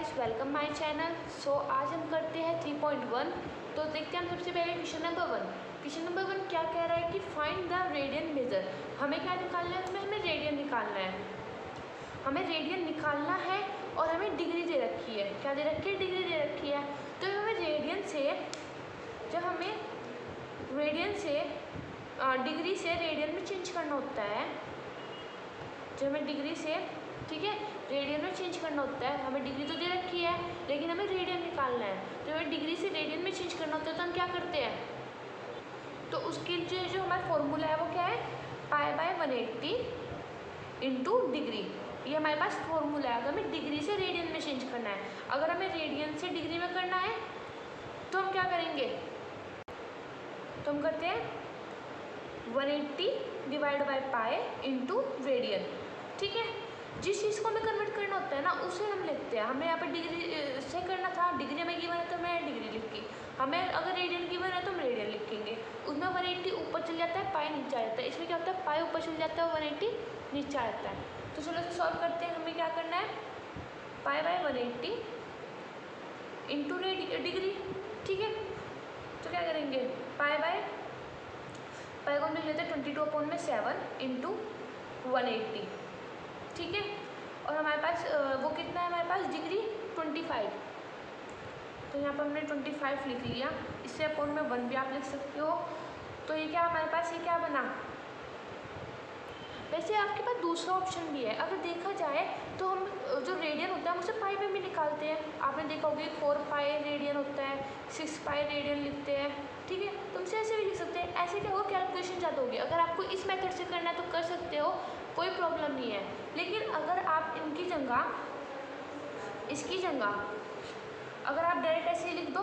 Guys, welcome my channel. So आज हम करते हैं 3.1। तो देखते हैं हम सबसे पहले क्वेश्चन नंबर 1। क्वेश्चन नंबर 1 क्या कह रहा है कि फाइंड द रेडियन मेजर। हमें क्या निकालना है, उसमें हमें रेडियन निकालना है। हमें रेडियन निकालना है और हमें डिग्री दे रखी है। क्या दे रखी है? डिग्री दे रखी है। तो हमें रेडियन से, जब हमें रेडियन से डिग्री से रेडियन में चेंज करना होता है, जब हमें डिग्री से, ठीक है, रेडियन में चेंज करना होता है। हमें डिग्री तो दे रखी है लेकिन हमें रेडियन निकालना है। तो हमें डिग्री से रेडियन में चेंज करना होता है तो हम क्या करते हैं, तो उसके लिए जो हमारा फॉर्मूला है वो क्या है, π/180 इंटू डिग्री। ये हमारे पास फॉर्मूला है। अगर हमें डिग्री से रेडियन में चेंज करना है, अगर हमें रेडियन से डिग्री में करना है तो हम क्या करेंगे, तो हम करते हैं 180 divide by pi into radian. ठीक है, जिस चीज़ को हमें कन्वर्ट करना होता है ना उसे हम लिखते हैं। हमें यहाँ पर डिग्री से करना था, डिग्री हमें गिवन है तो मैं डिग्री लिखी। हमें अगर रेडियन गिवन है तो हम रेडियन लिखेंगे। उसमें 180 ऊपर चल जाता है, पाई नीचे आ जाता है। इसमें क्या होता है, पाई ऊपर चल जाता है, 180 नीचे आ जाता है। तो चलो इसे सॉल्व करते हैं। हमें क्या करना है, π/180 इंटू डिग्री। ठीक है, तो क्या करेंगे, पाई को हम लिख लेते हैं 22/7 इंटू 180। ठीक है, और हमारे पास वो कितना है, हमारे पास डिग्री 25। तो यहाँ पर हमने 25 लिख लिया। इससे अपॉन में 1 भी आप लिख सकते हो। तो ये क्या हमारे पास, ये क्या बना। वैसे आपके पास दूसरा ऑप्शन भी है। अगर देखा जाए तो हम जो रेडियन होता है हम उसे पाई में भी निकालते हैं। आपने देखा होगा 4 पाई रेडियन होता है, 6 पाई रेडियन लिखते हैं। ठीक है, तो हमसे ऐसे भी लिख सकते हैं। ऐसे क्या होगा, कैलकुलेशन ज़्यादा होगी। अगर आपको इस मेथड से करना है तो कर सकते हो, कोई प्रॉब्लम नहीं है। लेकिन अगर आप इनकी जगह, इसकी जगह अगर आप डायरेक्ट ऐसे ही लिख दो,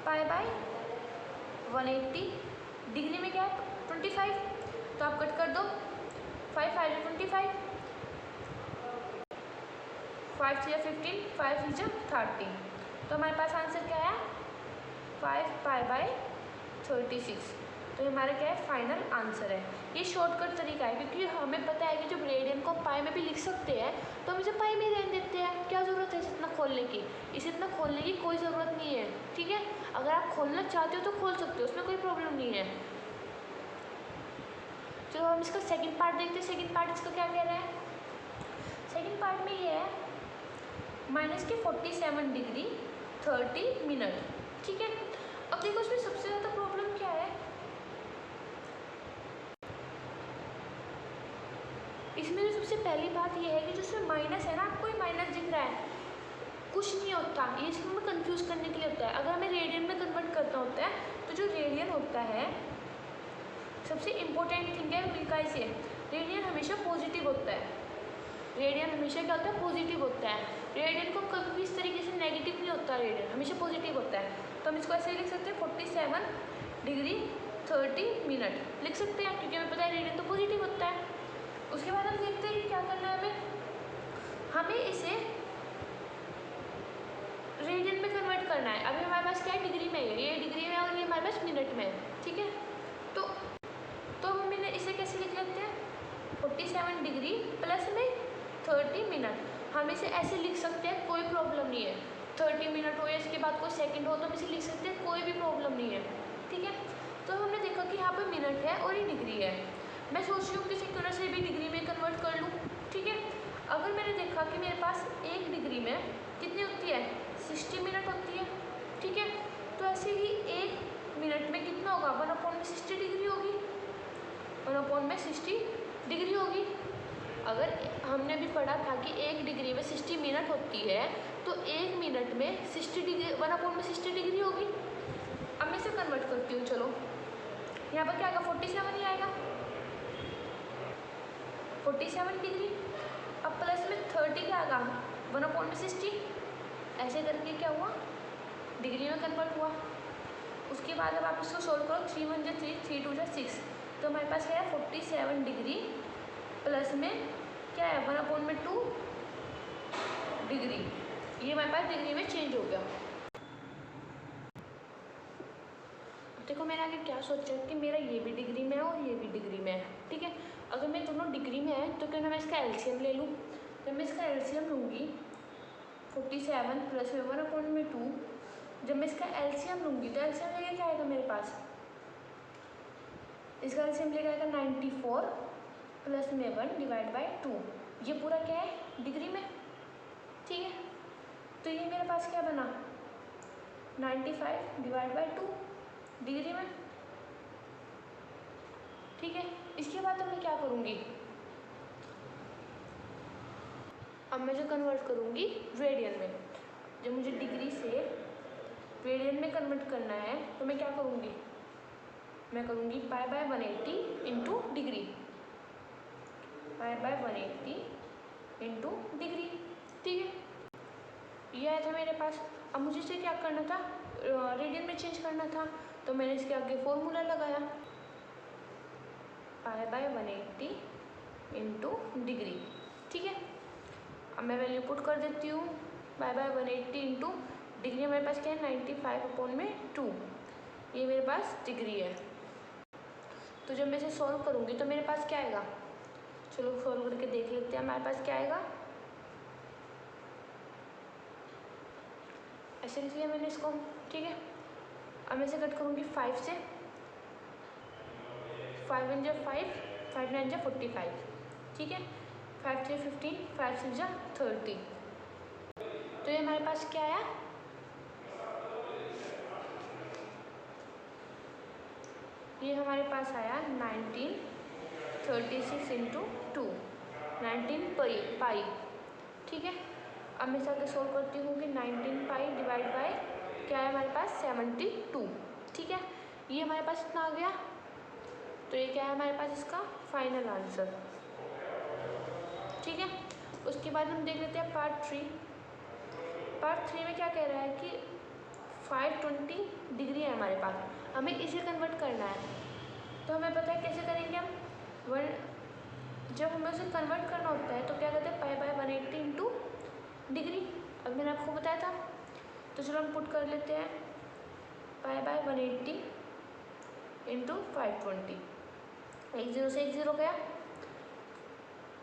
π/180 डिग्री में क्या है 25, तो आप कट कर दो, 5 5 25, 5 3 15, 5 3 30। तो हमारे पास आंसर क्या है, 5π/36। तो ये हमारा क्या है, फाइनल आंसर है। ये शॉर्टकट तरीका है क्योंकि हमें पता है कि जब रेडियन को पाई में भी लिख सकते हैं तो हम इसे पाई में रहने देते हैं। क्या ज़रूरत है इसे इतना खोलने की, इसे इतना खोलने की कोई ज़रूरत नहीं है। ठीक है, अगर आप खोलना चाहते हो तो खोल सकते हो, उसमें कोई प्रॉब्लम नहीं है। चलो हम इसका सेकंड पार्ट देखते हैं। सेकंड पार्ट इसका क्या कह रहा है। सेकंड पार्ट में ये है -47 डिग्री 30 मिनट। ठीक है, अब देखो इसमें सबसे ज़्यादा प्रॉब्लम क्या है, इसमें जो सबसे पहली बात ये है कि जो इसमें माइनस है ना, आपको ये माइनस दिख रहा है, कुछ नहीं होता। ये इसको हमें कंफ्यूज करने के लिए होता है। अगर हमें रेडियन में कन्वर्ट करना होता है तो जो रेडियन होता है, सबसे इम्पोर्टेंट थिंग है गाइस, ये रेडियन हमेशा पॉजिटिव होता है। रेडियन हमेशा क्या होता है, पॉजिटिव होता है। रेडियन को कभी भी इस तरीके से नेगेटिव नहीं होता, रेडियन हमेशा पॉजिटिव होता है। तो हम इसको ऐसे लिख सकते हैं 47 डिग्री 30 मिनट लिख सकते हैं, क्योंकि हमें पता है रेडियन तो पॉजिटिव होता है। उसके बाद हम देखते हैं कि क्या करना है हमें इसे रेडियन में कन्वर्ट करना है। अभी हमारे पास क्या है, डिग्री में है, ये डिग्री में और ये हमारे पास मिनट में है। ठीक है, तो हम इसे कैसे लिख लेते हैं, 47 डिग्री प्लस में 30 मिनट। हम इसे ऐसे लिख सकते हैं, कोई प्रॉब्लम नहीं है। 30 मिनट हो या इसके बाद कोई सेकंड हो तो हम इसे लिख सकते हैं, कोई भी प्रॉब्लम नहीं है। ठीक है, तो हमने देखा कि यहाँ पर मिनट है और ये डिग्री है। मैं सोच रही हूँ किसी तरह से भी डिग्री में कन्वर्ट कर लूँ। ठीक है, अगर मैंने देखा कि मेरे पास 1 डिग्री में कितनी होती है, 60 मिनट होती है। ठीक है, तो ऐसे ही 1 मिनट में कितना होगा, 1/60 डिग्री होगी, 1/60 डिग्री होगी। अगर हमने भी पढ़ा था कि 1 डिग्री में 60 मिनट होती है तो 1 मिनट में 60 डिग्री 1/60 डिग्री होगी। अब मैं इसे कन्वर्ट करती हूँ। चलो यहाँ पर क्या आएगा, 47 ही आएगा, 47 डिग्री। अब प्लस में 30 क्या आएगा, 1/60। ऐसे करके क्या हुआ, डिग्री में कन्वर्ट हुआ। उसके बाद अब आप इसको सोल्व करो, 3 1 3 3 2 6। तो हमारे पास क्या है, 47 डिग्री प्लस में क्या है, 1/2 डिग्री। ये हमारे पास डिग्री में चेंज हो गया। देखो मैंने आगे क्या सोचा कि मेरा ये भी डिग्री में है और ये भी डिग्री में है। ठीक है, अगर मैं दोनों डिग्री में है तो क्यों ना मैं इसका एलसीएम ले लूँ। तो मैं इसका एलसीएम लूँगी, 47 प्लस में 1/2। जब मैं इसका एलसीएम लूँगी तो एलसीएम लेके क्या आएगा मेरे पास, इसका एलसीएम लेके आएगा 94 प्लस में 1/2। ये पूरा क्या है डिग्री में, ठीक है। तो ये मेरे पास क्या बना 95/2 डिग्री में, ठीक है। इसके बाद मैं क्या करूँगी, अब मैं जो कन्वर्ट करूँगी रेडियन में, जब मुझे डिग्री से रेडियन में कन्वर्ट करना है तो मैं क्या करूँगी, मैं करूँगी π/180 इंटू डिग्री, π/180 इंटू डिग्री, ठीक है। ये आया था मेरे पास। अब मुझे इसे क्या करना था, रेडियन में चेंज करना था, तो मैंने इसके आगे फॉर्मूला लगाया π/180 इंटू डिग्री, ठीक है। अब मैं वैल्यू पुट कर देती हूँ, π/180 इंटू डिग्री मेरे पास क्या है 95/2, ये मेरे पास डिग्री है। तो जब मैं इसे सॉल्व करूँगी तो मेरे पास क्या आएगा, चलो सॉल्व करके देख लेते हैं हमारे पास क्या आएगा। ऐसे लिख लिया मैंने इसको, ठीक है। अब मैं इसे कट करूँगी 5 से, 5 × 5, 5 × 9 = 45, ठीक है। 5 × 3 = 15, 5 × 6 = 30। तो ये हमारे पास क्या आया, ये हमारे पास आया 1936 इंटू 2, 19 पाई, ठीक है। अब मैं इसे आगे सोल्व करती हूँ कि 19 पाई डिवाइड बाय क्या है हमारे पास 72, ठीक है। ये हमारे पास इतना आ गया, तो ये क्या है हमारे पास इसका फाइनल आंसर, ठीक है। उसके बाद हम देख लेते हैं पार्ट 3। पार्ट 3 में क्या कह रहा है कि 520 डिग्री है हमारे पास, हमें इसे कन्वर्ट करना है। तो हमें पता है कैसे करेंगे हम, जब हमें उसे कन्वर्ट करना होता है तो क्या कहते हैं π/180 इंटू डिग्री, अब मैंने आपको बताया था। तो चलो हम पुट कर लेते हैं π/180 इंटू 520, 1 0 से 1 0 गया,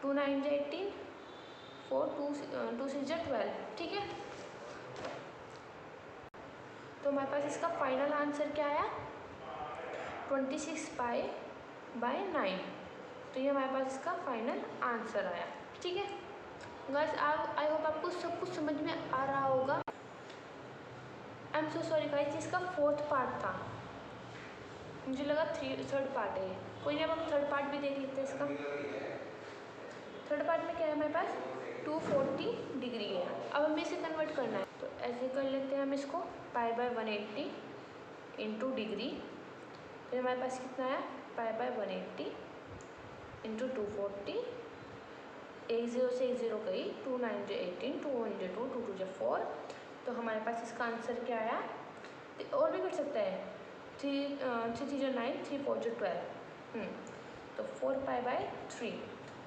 2 9 × 18, 4 2 6 × 12, ठीक है। तो हमारे पास इसका फाइनल आंसर क्या आया 26 π/9, तो ये हमारे पास इसका फाइनल आंसर आया, ठीक है। गाइस आई होप आपको सब कुछ समझ में आ रहा होगा। I am so sorry guys, इसका 4th पार्ट था, मुझे लगा 3rd पार्ट है। कोई नहीं, अब हम 3rd पार्ट भी देख लेते हैं इसका। 3rd पार्ट में क्या है हमारे पास 240 डिग्री है। अब हमें इसे कन्वर्ट करना है, तो ऐसे कर लेते हैं हम इसको π/180 इंटू डिग्री, तो हमारे पास कितना आया π/180 इंटू 240, 1 0 से 1 0 गई, 2 9 × 18, 2 1 × 2, 2 2 × 4, तो हमारे पास इसका आंसर क्या आया। तो और भी कर सकता है, 3 3 × 9, 3 4 × 12, तो 4π/3,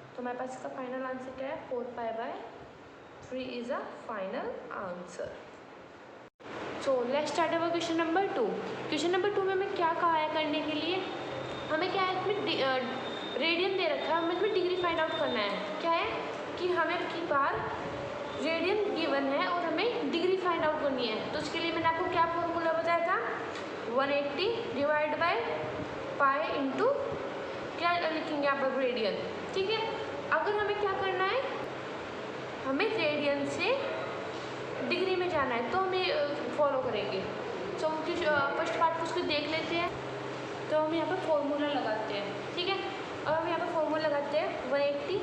तो हमारे पास इसका फाइनल आंसर क्या है 4π/3 is a final answer. So let's start our question number 2। Question number 2 में हमें क्या कहा है करने के लिए, हमें क्या है इसमें रेडियन दे रखा है, हमें इसमें डिग्री फाइंड आउट करना है। क्या है कि हमें की बार रेडियन गिवन है और हमें डिग्री फाइंड आउट करनी है। तो उसके लिए मैंने आपको क्या फॉर्मूला बताया था 180 डिवाइड बाय पाई इंटू क्या लिखेंगे आप रेडियन, ठीक है। अगर हमें क्या करना है, हमें रेडियन से डिग्री में जाना है तो हमें फॉलो करेंगे। तो फर्स्ट पार्ट को उसको देख लेते हैं। तो हम यहाँ पर फॉर्मूला लगाते हैं, ठीक है। अब हम यहाँ पर फॉर्मूला लगाते हैं 180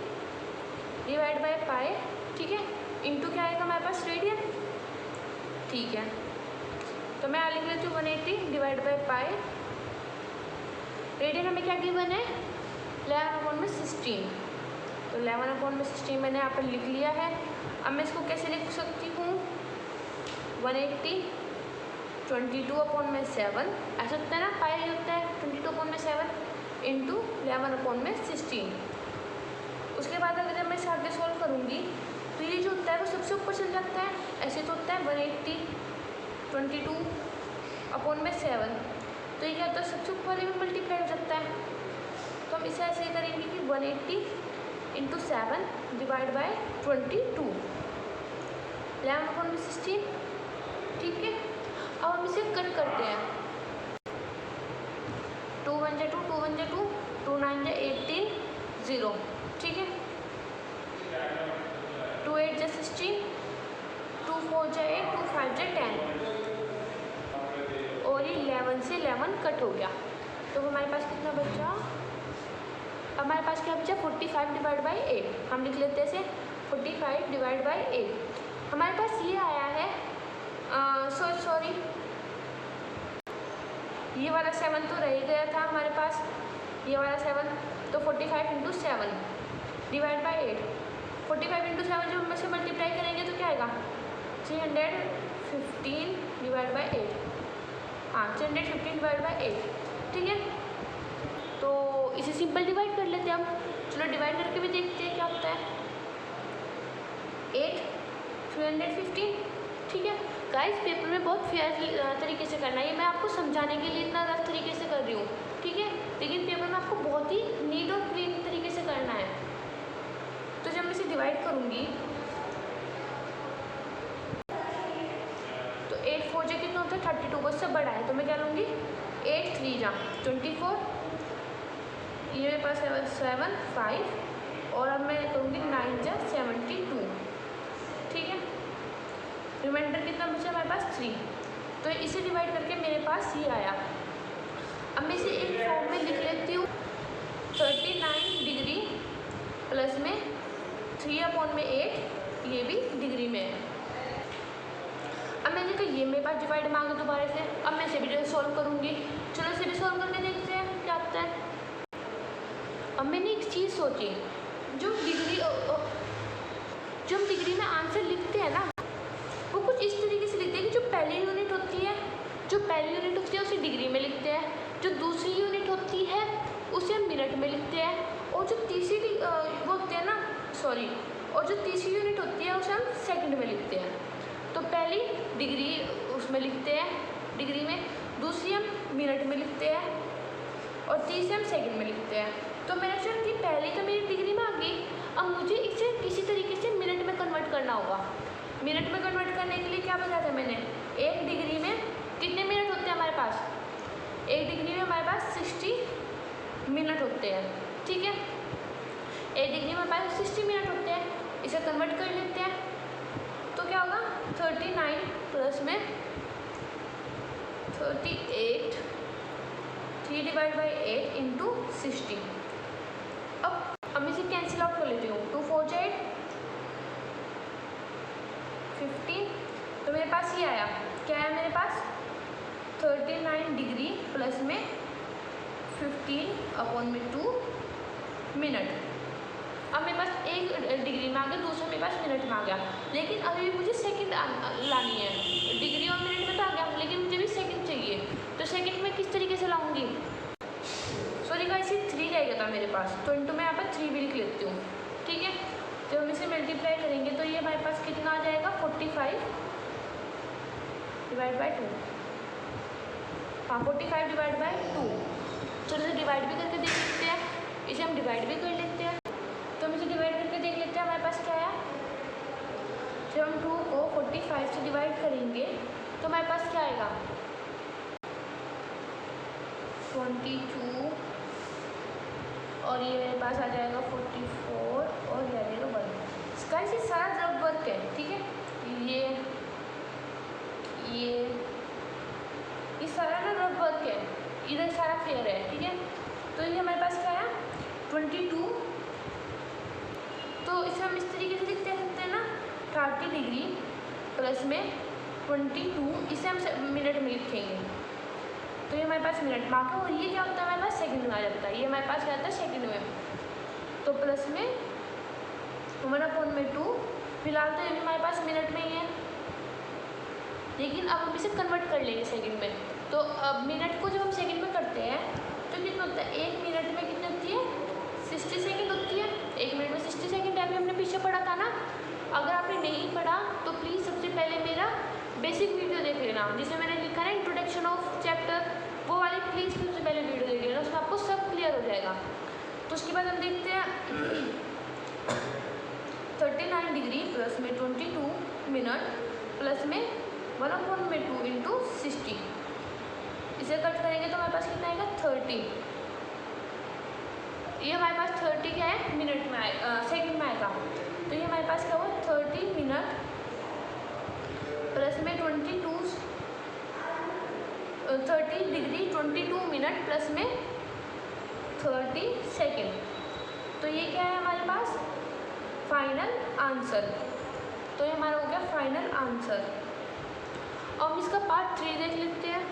डिवाइड बाय पाई, ठीक है, इंटू क्या आएगा हमारे पास रेडियन, ठीक है। तो मैं लिख लेती हूँ 180 डिवाइड बाय पाई, रेडियन हमें क्या गिवन है 11/16, तो 11/16 मैंने यहाँ पर लिख लिया है। अब मैं इसको कैसे लिख सकती हूँ 180 22/7, ऐसा होता है ना, पाई होता है 22/7 इंटू 11/16। उसके बाद अगर मैं इसे आगे सॉल्व करूँगी तो ये जो होता है वो सबसे ऊपर चल जाता है, ऐसे तो होता है 180 22/7, तो ये क्या होता है सबसे ऊपर में मल्टीप्लाई हो जाता है। तो हम इसे ऐसे करेंगे कि 180 इंटू 7 डिवाइड बाय 22, 11/16, ठीक है। अब हम इसे कट करते हैं। 2 1 जा 2, 2 1 जा 2, 2 9 जा 18, 0, ठीक है। 2 8 जा 16, 2 4 जा 8, 2 5 जा 10, और ये 11 से 11 कट हो गया। तो हमारे पास कितना बचा? हमारे पास क्या बचा? 45 डिवाइड बाई 8। हम लिख लेते हैं इसे 45 डिवाइड बाई 8। हमारे पास ये आया है सॉरी ये वाला 7 तो रह गया था हमारे पास, ये वाला 7, तो 45 इंटू 7 डिवाइड बाई 8। 45 इंटू 7 जब हम इसे मल्टीप्लाई करेंगे तो क्या आएगा? 315 डिवाइड बाई 8। हाँ, 315 डिवाइड बाई 8, ठीक है। तो इसे सिंपल डिवाइड कर लेते हैं हम। चलो डिवाइड करके भी देखते हैं क्या होता है। 8 315, ठीक है। गाइस पेपर में बहुत फेयर तरीके से करना है, ये मैं आपको समझाने के लिए इतना रफ तरीके से कर रही हूँ, ठीक है। लेकिन पेपर में आपको बहुत ही नीट और क्लीन तरीके से करना है। तो जब मैं इसे डिवाइड करूँगी तो 8 4 जा कितना होता है? 32, बस सब बड़ा है तो मैं क्या लूँगी? 8 3 जा 24, ये मेरे पास है 7 5, और अब मैं करूँगी 9 जा 72, ठीक है। रिमाइंडर कितना बचा हमारे पास? 3। तो इसे डिवाइड करके मेरे पास ये आया। अब मैं इसे एक फॉर्म में लिख लेती हूँ। 39 डिग्री प्लस में 3/8, ये भी डिग्री में है। अब मैंने कहा ये मेरे पास डिवाइड मांगा दोबारा से, अब मैं इसे भी सॉल्व करूँगी। चलो इसे भी सॉल्व करके देखते हैं क्या होता है। अब मैंने एक चीज़ सोची, जो हम डिग्री में आंसर लिखते हैं ना, वो कुछ इस तरीके से लिखते हैं कि जो पहली यूनिट होती है उसे डिग्री में लिखते हैं, जो दूसरी यूनिट होती है उसे हम मिनट में लिखते हैं, और जो तीसरी यूनिट होती है उसे हम सेकंड में लिखते हैं। तो पहली डिग्री उसमें लिखते हैं डिग्री में, दूसरी हम मिनट में लिखते हैं, और तीसरी हम सेकंड में लिखते हैं। तो मैंने सोचा कि पहली तो मेरी डिग्री में आ गई, अब मुझे इसे किसी तरीके से मिनट में कन्वर्ट करना होगा। मिनट में कन्वर्ट करने के लिए क्या बताया था मैंने? एक डिग्री में कितने मिनट होते हैं हमारे पास? एक डिग्री में हमारे पास 60 मिनट होते हैं, ठीक है। एक डिग्री में हमारे पास 60 मिनट होते हैं, इसे कन्वर्ट कर लेते हैं। तो क्या होगा? 39 प्लस में 38, 3 डिवाइड बाई 8 इंटू 60। अब हम इसे कैंसिल आउट कर लेती हूँ। 2 4 जा 8, 15। तो मेरे पास ये आया, क्या है मेरे पास? 39 डिग्री प्लस में 15/2 मिनट। अब मेरे पास एक डिग्री में आ गया, दूसरा मेरे पास मिनट में आ गया, लेकिन अभी भी मुझे सेकंड लानी है। डिग्री और मिनट में तो आ गया, लेकिन मुझे भी सेकंड चाहिए। तो सेकंड में किस तरीके से लाऊंगी? सॉरी गाइस, 3 रहेगा था मेरे पास, तो इंटू मैं यहाँ पर 3 भी लिख लेती हूँ, ठीक है। जब हम इसे मल्टीप्लाई करेंगे तो ये हमारे पास कितना आ जाएगा? 45 डिवाइड बाई 2। हाँ, 45 डिवाइड बाई 2। चलो इसे डिवाइड भी करके देख लेते हैं, इसे हम डिवाइड भी कर लेते हैं। तो हम इसे डिवाइड करके देख लेते हैं हमारे पास क्या है। जब हम 2 को 45 से डिवाइड करेंगे तो हमारे पास क्या आएगा? 22, और ये मेरे पास आ जाएगा 44, और ये आ जाएगा 1। इसका ये सारा रफ वर्क है, ठीक है। ये सारा ना रफ वर्क है, इधर सारा फेयर है, ठीक है। तो ये हमारे पास क्या है? 22। तो इसे हम इस तरीके से लिख सकते हैं ना, 30 डिग्री प्लस में 22, इसे हम मिनट में लिखेंगे। तो ये हमारे पास मिनट में आ गया, और ये क्या होता है हमारे पास? सेकंड में आ जाता है। ये हमारे पास क्या आता है? सेकंड में। तो प्लस में 1/2, फिलहाल तो ये भी हमारे पास मिनट में ही है, लेकिन अब हम इसे कन्वर्ट कर लेंगे सेकंड में। तो अब मिनट को जब हम सेकंड में करते हैं तो कितना होता है? 1 मिनट में कितनी होती है? 60 सेकंड होती है। 1 मिनट में 60 सेकंड है, अभी हमने पीछे पढ़ा था ना। अगर आपने नहीं पढ़ा तो प्लीज़ सबसे पहले मेरा बेसिक वीडियो देख लेना, जिसमें मैंने लिखा है इंट्रोडक्शन ऑफ चैप्टर, वो वाली प्लीज़ सबसे पहले वीडियो देख लेना, उसमें आपको सब क्लियर हो जाएगा। तो उसके बाद हम देखते हैं 39 डिग्री प्लस में 22 मिनट प्लस में 1/2 इंटू 60। इसे कट करेंगे तो हमारे पास कितना आएगा 30। ये हमारे पास 30 क्या है मिनट में आएगा, सेकंड में आएगा। तो ये हमारे पास क्या हुआ 30 मिनट प्लस में 30 डिग्री 22 मिनट प्लस में 30 सेकेंड। तो ये क्या है हमारे पास फाइनल आंसर। तो ये हमारा हो गया फाइनल आंसर। अब हम इसका पार्ट 3 देख लेते हैं।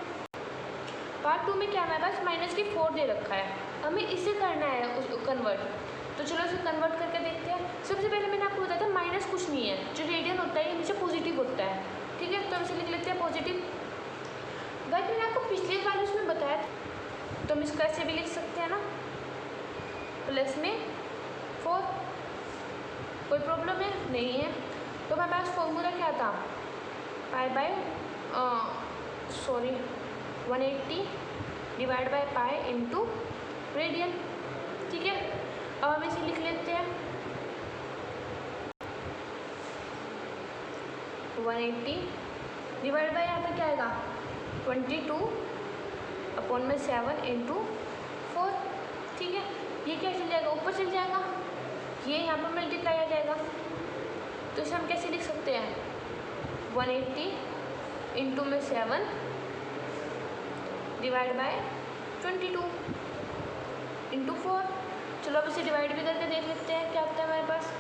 पार्ट 2 में क्या हमारे पास -4 दे रखा है, हमें इसे करना है कन्वर्ट। तो चलो इसे कन्वर्ट करके देखते हैं। सबसे पहले मैंने आपको बताया था माइनस कुछ नहीं है, जो रेडियन होता है ये हमेशा पॉजिटिव होता है, ठीक है। तो हम इसे लिख लेते हैं पॉजिटिव। गाइस मैंने आपको पिछले वाले उसमें बताया था, तो हम इसको ऐसे भी लिख सकते हैं ना, प्लस में 4। कोई प्रॉब्लम है नहीं है। तो हमारे पास फॉर्मूला क्या था, pi by 180 divide by pi into radian, ठीक है। अब हम इसे लिख लेते हैं 180 डिवाइड बाय यहाँ पर क्या आएगा 22/7 इंटू 4, ठीक है। ये क्या चल जाएगा ऊपर चल जाएगा, ये यहाँ पर मल्टीप्लाई आ जाएगा। तो इसे हम कैसे लिख सकते हैं 180 इंटू में 7 डिवाइड बाय 22 इंटू 4। चलो अब इसे डिवाइड भी करके देख लेते हैं क्या आता है हमारे पास।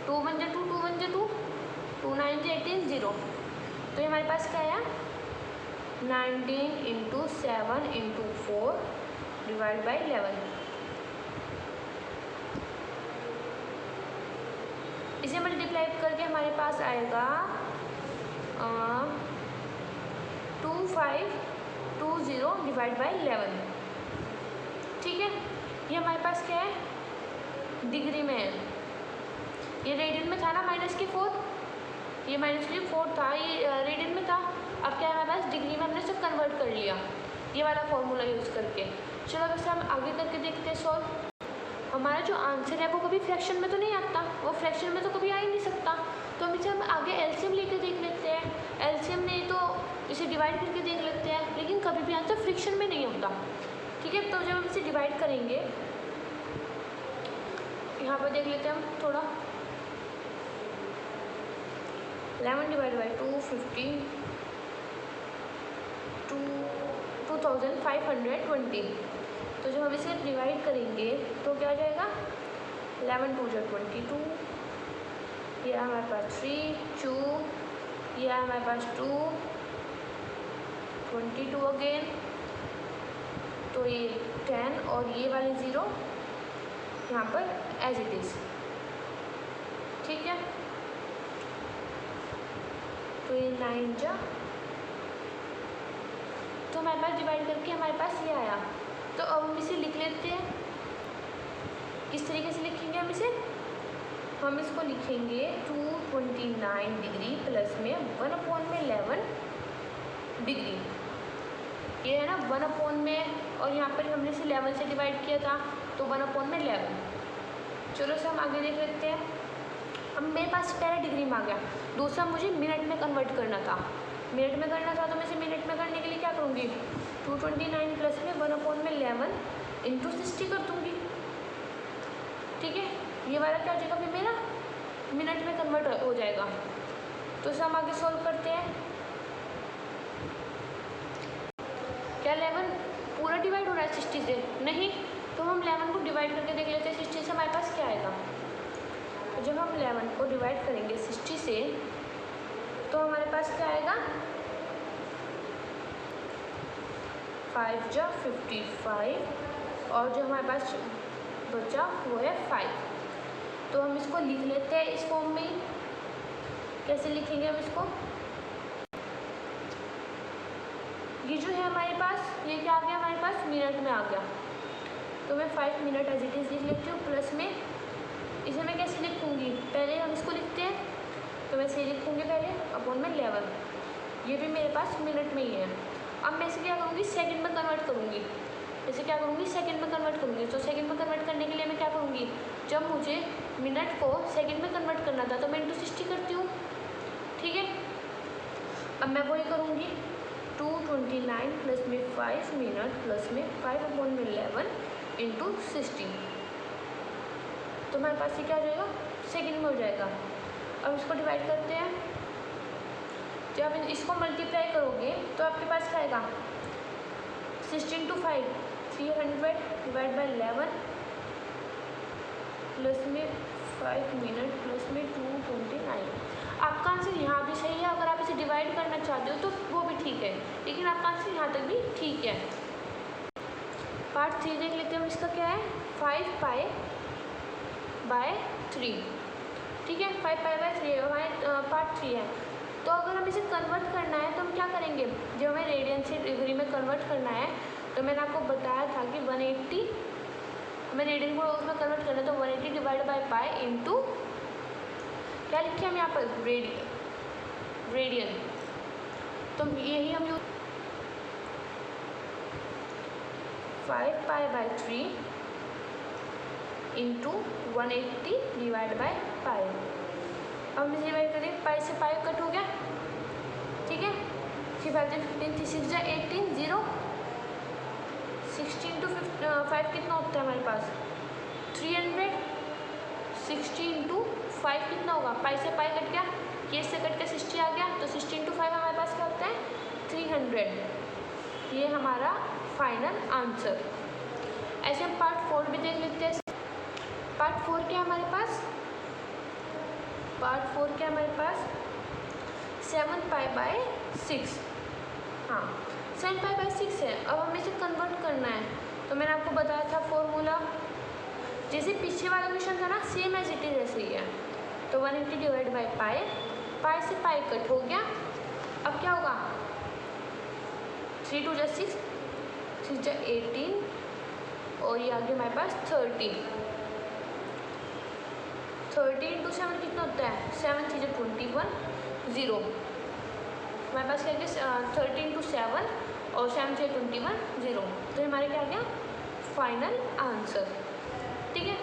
2 1 2 2 1 2 2 9 18 0। तो ये हमारे पास क्या आया 19 इंटू 7 इंटू 4 डिवाइड बाई 11। इसे मल्टीप्लाई करके हमारे पास आएगा 2520 डिवाइड बाई 11, ठीक है। ये हमारे पास क्या है डिग्री में है, ये रेडियन में था ना -4, ये -4 था, ये रेडियन में था। अब क्या है हमारे पास डिग्री में हमने सब कन्वर्ट कर लिया ये वाला फॉर्मूला यूज़ करके। चलो अब इसे हम आगे करके देखते हैं सॉल्व। हमारा जो आंसर है वो कभी फ्रैक्शन में तो नहीं आता, वो फ्रैक्शन में तो कभी आ ही नहीं सकता। तो हम इसे हम आगे एलसीएम लेके देख लेते हैं। एलसीएम नहीं तो इसे डिवाइड करके देख लेते हैं, लेकिन कभी भी आंसर फ्रिक्शन में नहीं होता, ठीक है। तो जब हम इसे डिवाइड करेंगे, यहाँ पर देख लेते हैं हम थोड़ा 11 डिवाइड बाई 250 2520। तो जब हम इसे डिवाइड करेंगे तो क्या आ जाएगा 11 2 22, ये हमारे पास 3 2, ये हमारे पास 2 22 अगेन, तो ये 10 और ये वाले 0 यहाँ पर एज इट इज़, ठीक है। तो ये 9 जा, तो हमारे पास डिवाइड करके हमारे पास ये आया। तो अब हम इसे लिख लेते हैं। किस तरीके से लिखेंगे हम इसे, हम इसको लिखेंगे 229 डिग्री प्लस में 1/11 डिग्री, ये है ना 1/, और यहाँ पर हमने इसे 11 से डिवाइड किया था तो 1/11। चलो इसे हम आगे देख लेते हैं। अब मेरे पास पहला डिग्री में आ गया, दूसरा मुझे मिनट में कन्वर्ट करना था। मिनट में करना था तो मैं इसे मिनट में करने के लिए क्या करूँगी 229 प्लस में 1/11 इंटू 60 कर दूँगी, ठीक है। ये वाला क्या हो जाएगा फिर मेरा मिनट में कन्वर्ट हो जाएगा। तो इसे हम आगे सॉल्व करते हैं। क्या 11 पूरा डिवाइड हो रहा है 60 से, नहीं। तो हम 11 को डिवाइड करके देख लेते हैं 60 से हमारे पास क्या आएगा। तो जब हम 11 को डिवाइड करेंगे 60 से तो हमारे पास क्या आएगा 5 जा 55, और जो हमारे पास बचा वो है 5। तो हम इसको लिख लेते हैं इस फॉर्म में। कैसे लिखेंगे हम इसको, ये जो है हमारे पास ये क्या आ गया हमारे पास मिनट में आ गया। तो मैं 5 मिनट एज इट इज़ लिख लेती हूँ, प्लस में इसे मैं कैसे लिखूँगी, पहले हम इसको लिखते हैं तो मैं इसे लिखूँगी पहले अपॉन में 11, ये भी मेरे पास मिनट में ही है। अब मैं इसे क्या करूँगी सेकंड में कन्वर्ट करूँगी। जैसे क्या करूँगी, सेकंड में कन्वर्ट करूँगी। तो सेकंड में कन्वर्ट करने के लिए मैं क्या करूँगी, जब मुझे मिनट को सेकंड में कन्वर्ट करना था तो मैं इंटू 60 करती हूँ, ठीक है। अब मैं वही करूँगी, 229 प्लस में 5 मिनट प्लस में 5/11 इंटू 60, तो हमारे पास ये क्या हो जाएगा, सेकंड में हो जाएगा। अब इसको डिवाइड करते हैं, जब आप इसको मल्टीप्लाई करोगे तो आपके पास क्या आएगा, 16 to 5 300 डिवाइड बाई 11 प्लस में 5 मिनट प्लस में 229। आपका आंसर यहाँ भी सही है। अगर आप इसे डिवाइड करना चाहते हो तो वो भी ठीक है, लेकिन आपका आंसर यहाँ तक भी ठीक है। पार्ट 3 देख लेते हैं हम। इसका क्या है, 5 पाई बाय 3, ठीक है। 5 पाई बाय 3 हमारे पार्ट 3 है। तो अगर हम इसे कन्वर्ट करना है तो हम क्या करेंगे, जब हमें रेडियन से डिग्री में कन्वर्ट करना है तो मैंने आपको बताया था कि 180 हमें रेडियन को उसमें कन्वर्ट करना है, तो 180 डिवाइड बाई पाई इंटू क्या लिखे हम यहाँ पर, रेडियन। तो यही हम 5 pi by 3 into 180 divide by pi. अब हम इसे डिवाइड करें, पाई से पाई कट हो गया, ठीक है। 3 5 15 3 6 18 0, 16 to 5 कितना होता है हमारे पास, 300। 60 इंटू 5 कितना होगा, पाई से पाई कट गया, ये से कट के 60 आ गया, तो 60 इंटू 5 हमारे पास क्या होता है, 300। ये हमारा फाइनल आंसर। ऐसे हम पार्ट 4 भी देख लेते हैं। पार्ट 4 क्या हमारे पास, पार्ट 4 क्या हमारे पास, 7 पाई बाय 6, हाँ 7 पाई बाय 6 है। अब हमें इसे कन्वर्ट करना है, तो मैंने आपको बताया था फॉर्मूला, जैसे पीछे वाला क्वेश्चन था ना, सेम एज इट इज ऐसे ही है। तो 180 डिवाइड बाई पाई, पाई से पाई कट हो गया। अब क्या होगा, 3 2 जा 6, 6 जा 18, और ये आगे हमारे पास 30 इंटू 7 कितना होता है, 7 3 जा 21 0। हमारे पास क्या गया, 30 इंटू 7 और 7 से 21 0। तो हमारे क्या आ गया, फाइनल आंसर, ठीक है।